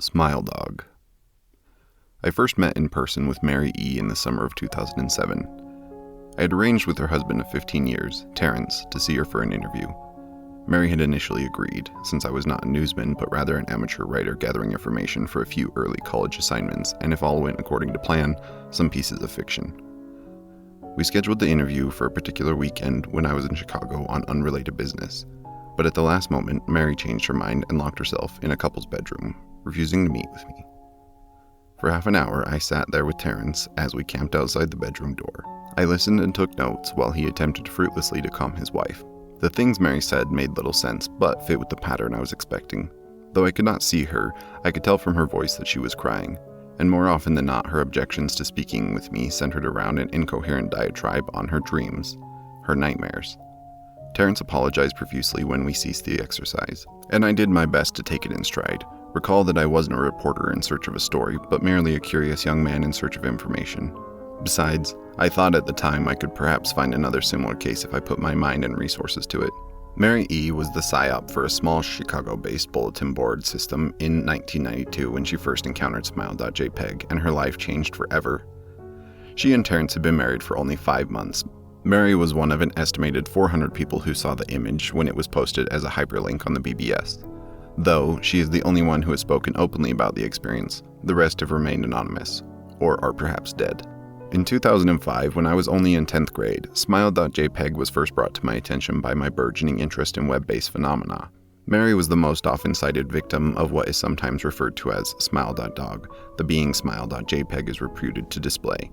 Smile.dog. I first met in person with Mary E. in the summer of 2007. I had arranged with her husband of 15 years, Terrence, to see her for an interview. Mary had initially agreed, since I was not a newsman but rather an amateur writer gathering information for a few early college assignments, and if all went according to plan, some pieces of fiction. We scheduled the interview for a particular weekend when I was in Chicago on unrelated business, but at the last moment, Mary changed her mind and locked herself in a couple's bedroom, refusing to meet with me. For half an hour, I sat there with Terrence as we camped outside the bedroom door. I listened and took notes while he attempted fruitlessly to calm his wife. The things Mary said made little sense, but fit with the pattern I was expecting. Though I could not see her, I could tell from her voice that she was crying, and more often than not, her objections to speaking with me centered around an incoherent diatribe on her dreams, her nightmares. Terrence apologized profusely when we ceased the exercise, and I did my best to take it in stride. Recall that I wasn't a reporter in search of a story, but merely a curious young man in search of information. Besides, I thought at the time I could perhaps find another similar case if I put my mind and resources to it. Mary E. was the psyop for a small Chicago-based bulletin board system in 1992 when she first encountered smile.jpg, and her life changed forever. She and Terrence had been married for only 5 months. Mary was one of an estimated 400 people who saw the image when it was posted as a hyperlink on the BBS. Though she is the only one who has spoken openly about the experience, the rest have remained anonymous, or are perhaps dead. In 2005, when I was only in 10th grade, smile.jpg was first brought to my attention by my burgeoning interest in web-based phenomena. Mary was the most often cited victim of what is sometimes referred to as smile.dog, the being smile.jpg is reputed to display.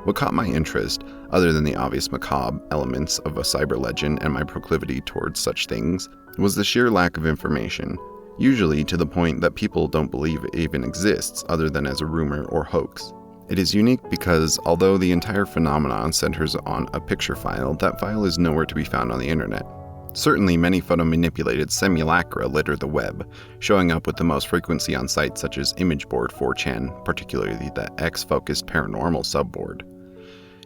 What caught my interest, other than the obvious macabre elements of a cyber legend and my proclivity towards such things, was the sheer lack of information, usually to the point that people don't believe it even exists other than as a rumor or hoax. It is unique because, although the entire phenomenon centers on a picture file, that file is nowhere to be found on the internet. Certainly, many photo-manipulated simulacra litter the web, showing up with the most frequency on sites such as ImageBoard 4chan, particularly the X-focused paranormal subboard.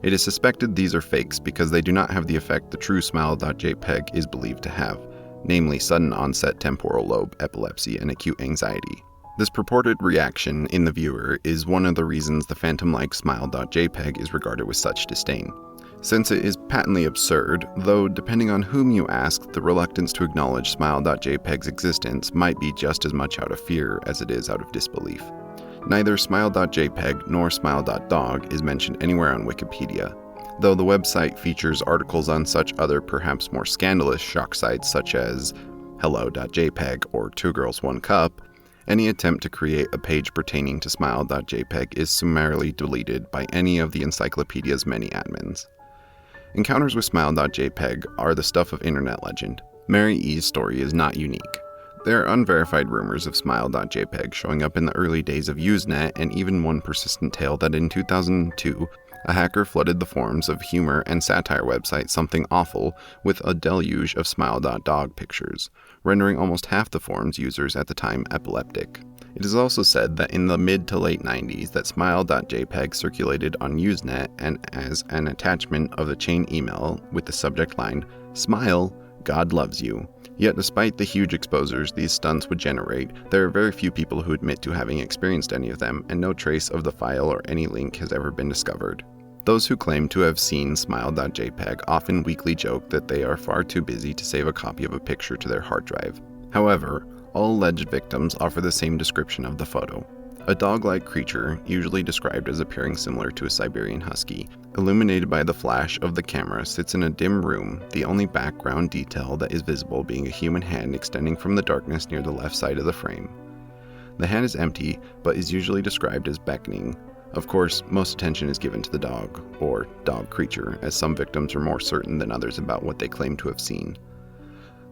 It is suspected these are fakes because they do not have the effect the true smile.jpg is believed to have, namely sudden onset temporal lobe epilepsy and acute anxiety. This purported reaction in the viewer is one of the reasons the phantom-like smile.jpg is regarded with such disdain. Since it is patently absurd, though depending on whom you ask, the reluctance to acknowledge smile.jpg's existence might be just as much out of fear as it is out of disbelief. Neither smile.jpg nor smile.dog is mentioned anywhere on Wikipedia, though the website features articles on such other perhaps more scandalous shock sites such as hello.jpg or 2 Girls 1 Cup. Any attempt to create a page pertaining to smile.jpg is summarily deleted by any of the encyclopedia's many admins. Encounters with smile.jpg are the stuff of internet legend. Mary E.'s story is not unique. There are unverified rumors of smile.jpg showing up in the early days of Usenet, and even one persistent tale that in 2002, a hacker flooded the forums of humor and satire website Something Awful with a deluge of smile.dog pictures, rendering almost half the forum's users at the time epileptic. It is also said that in the mid to late 90s that smile.jpg circulated on Usenet and as an attachment of the chain email with the subject line, "Smile, God loves you." Yet despite the huge exposures these stunts would generate, there are very few people who admit to having experienced any of them, and no trace of the file or any link has ever been discovered. Those who claim to have seen smile.jpg often weakly joke that they are far too busy to save a copy of a picture to their hard drive. However, all alleged victims offer the same description of the photo. A dog-like creature, usually described as appearing similar to a Siberian husky, illuminated by the flash of the camera, sits in a dim room, the only background detail that is visible being a human hand extending from the darkness near the left side of the frame. The hand is empty, but is usually described as beckoning. Of course, most attention is given to the dog, or dog creature, as some victims are more certain than others about what they claim to have seen.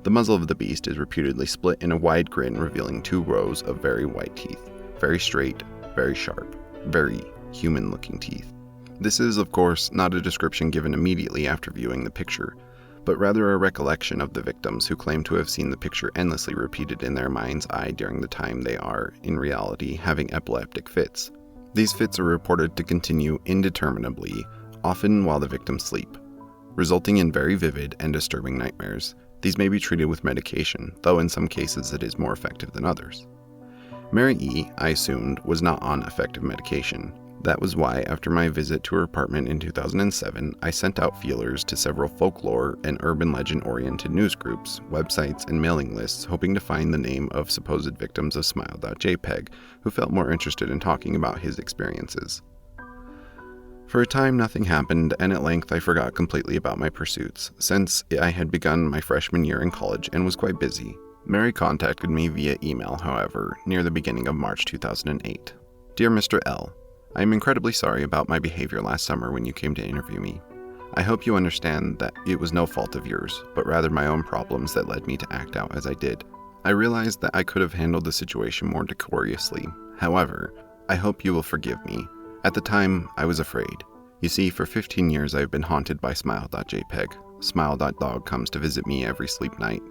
The muzzle of the beast is reputedly split in a wide grin revealing 2 rows of very white teeth. Very straight, very sharp, very human-looking teeth. This is, of course, not a description given immediately after viewing the picture, but rather a recollection of the victims who claim to have seen the picture endlessly repeated in their mind's eye during the time they are, in reality, having epileptic fits. These fits are reported to continue indeterminably, often while the victims sleep, resulting in very vivid and disturbing nightmares. These may be treated with medication, though in some cases it is more effective than others. Mary E., I assumed, was not on effective medication. That was why, after my visit to her apartment in 2007, I sent out feelers to several folklore and urban legend-oriented news groups, websites, and mailing lists, hoping to find the name of supposed victims of smile.jpg who felt more interested in talking about his experiences. For a time, nothing happened, and at length I forgot completely about my pursuits, since I had begun my freshman year in college and was quite busy. Mary contacted me via email, however, near the beginning of March 2008. Dear Mr. L., I am incredibly sorry about my behavior last summer when you came to interview me. I hope you understand that it was no fault of yours, but rather my own problems that led me to act out as I did. I realized that I could have handled the situation more decorously. However, I hope you will forgive me. At the time, I was afraid. You see, for 15 years I have been haunted by smile.jpg. Smile.dog comes to visit me every sleep night.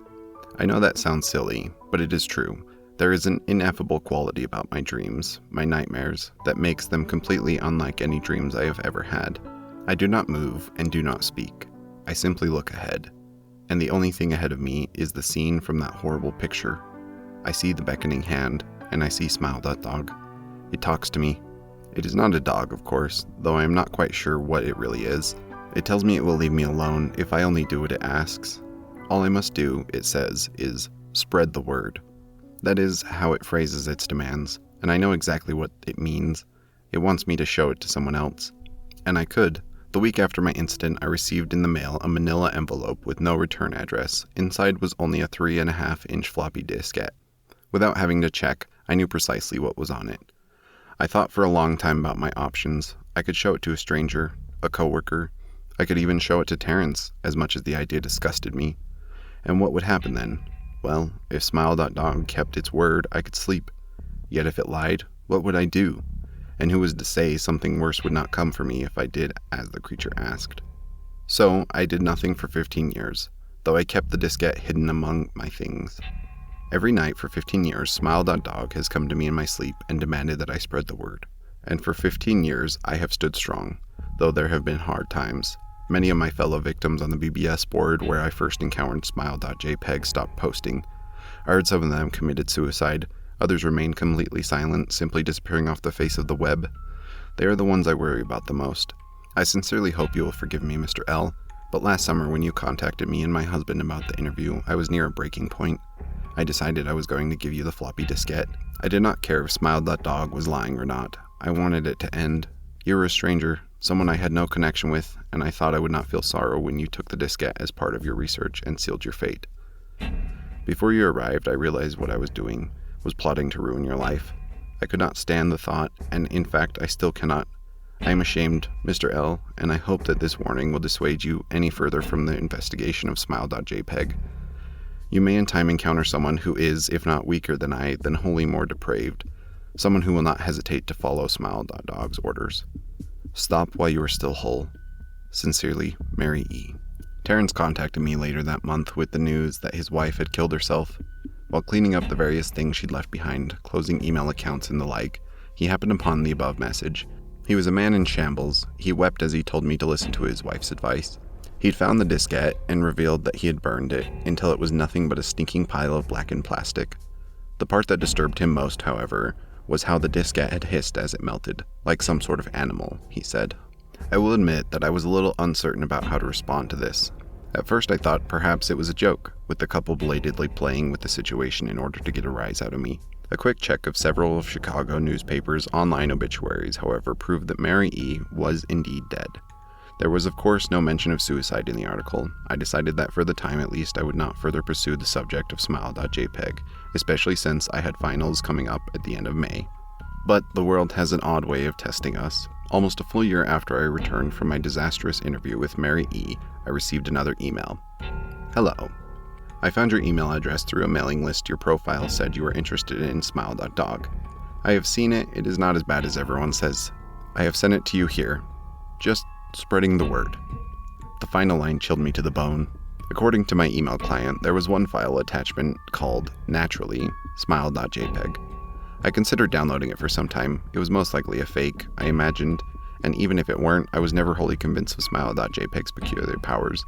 I know that sounds silly, but it is true. There is an ineffable quality about my dreams, my nightmares, that makes them completely unlike any dreams I have ever had. I do not move and do not speak. I simply look ahead. And the only thing ahead of me is the scene from that horrible picture. I see the beckoning hand, and I see smile.dog. It talks to me. It is not a dog, of course, though I am not quite sure what it really is. It tells me it will leave me alone if I only do what it asks. All I must do, it says, is spread the word. That is how it phrases its demands, and I know exactly what it means. It wants me to show it to someone else. And I could. The week after my incident, I received in the mail a manila envelope with no return address. Inside was only a 3.5-inch floppy diskette. Without having to check, I knew precisely what was on it. I thought for a long time about my options. I could show it to a stranger, a coworker. I could even show it to Terrence, as much as the idea disgusted me. And what would happen then? Well, if smile.dog kept its word, I could sleep. Yet if it lied, what would I do? And who was to say something worse would not come for me if I did as the creature asked? So, I did nothing for 15 years, though I kept the diskette hidden among my things. Every night for 15 years, smile.dog has come to me in my sleep and demanded that I spread the word. And for 15 years, I have stood strong, though there have been hard times. Many of my fellow victims on the BBS board where I first encountered smile.jpg stopped posting. I heard some of them committed suicide. Others remained completely silent, simply disappearing off the face of the web. They are the ones I worry about the most. I sincerely hope you will forgive me, Mr. L., but last summer when you contacted me and my husband about the interview, I was near a breaking point. I decided I was going to give you the floppy diskette. I did not care if smile.dog was lying or not. I wanted it to end. You were a stranger, someone I had no connection with, and I thought I would not feel sorrow when you took the diskette as part of your research and sealed your fate. Before you arrived, I realized what I was doing was plotting to ruin your life. I could not stand the thought, and in fact, I still cannot. I am ashamed, Mr. L., and I hope that this warning will dissuade you any further from the investigation of smile.jpg. You may in time encounter someone who is, if not weaker than I, then wholly more depraved. Someone who will not hesitate to follow smile.dog's orders. Stop while you are still whole. Sincerely, Mary E. Terrence contacted me later that month with the news that his wife had killed herself. While cleaning up the various things she'd left behind, closing email accounts and the like, he happened upon the above message. He was a man in shambles. He wept as he told me to listen to his wife's advice. He'd found the diskette and revealed that he had burned it until it was nothing but a stinking pile of blackened plastic. The part that disturbed him most, however, was how the diskette had hissed as it melted, like some sort of animal, he said. I will admit that I was a little uncertain about how to respond to this. At first I thought perhaps it was a joke, with the couple belatedly playing with the situation in order to get a rise out of me. A quick check of several of Chicago newspapers' online obituaries, however, proved that Mary E. was indeed dead. There was of course no mention of suicide in the article. I decided that for the time at least I would not further pursue the subject of smile.jpg, especially since I had finals coming up at the end of May. But the world has an odd way of testing us. Almost a full year after I returned from my disastrous interview with Mary E., I received another email. Hello. I found your email address through a mailing list. Your profile said you were interested in smile.dog. I have seen it. It is not as bad as everyone says. I have sent it to you here. Just spreading the word. The final line chilled me to the bone. According to my email client, there was one file attachment called naturally smile.jpg. I considered downloading it for some time. It was most likely a fake, I imagined, and even if it weren't, I was never wholly convinced of smile.jpg's peculiar powers.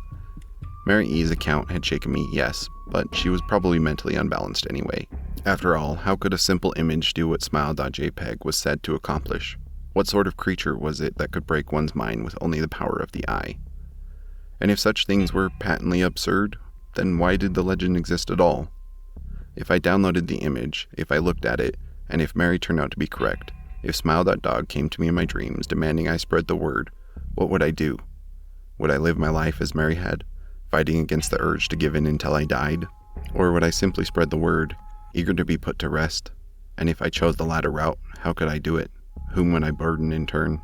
Mary E.'s account had shaken me, yes, but she was probably mentally unbalanced anyway. After all, how could a simple image do what smile.jpg was said to accomplish? What sort of creature was it that could break one's mind with only the power of the eye? And if such things were patently absurd, then why did the legend exist at all? If I downloaded the image, if I looked at it, and if Mary turned out to be correct, if smile.dog came to me in my dreams demanding I spread the word, what would I do? Would I live my life as Mary had, fighting against the urge to give in until I died? Or would I simply spread the word, eager to be put to rest? And if I chose the latter route, how could I do it? Whom would I burden in turn?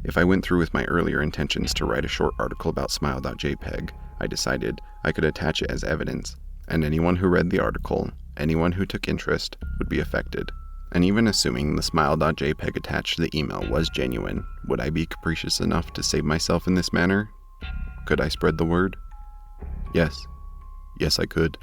If I went through with my earlier intentions to write a short article about smile.jpg, I decided I could attach it as evidence, and anyone who read the article, anyone who took interest, would be affected. And even assuming the smile.jpg attached to the email was genuine, would I be capricious enough to save myself in this manner? Could I spread the word? Yes. Yes, I could.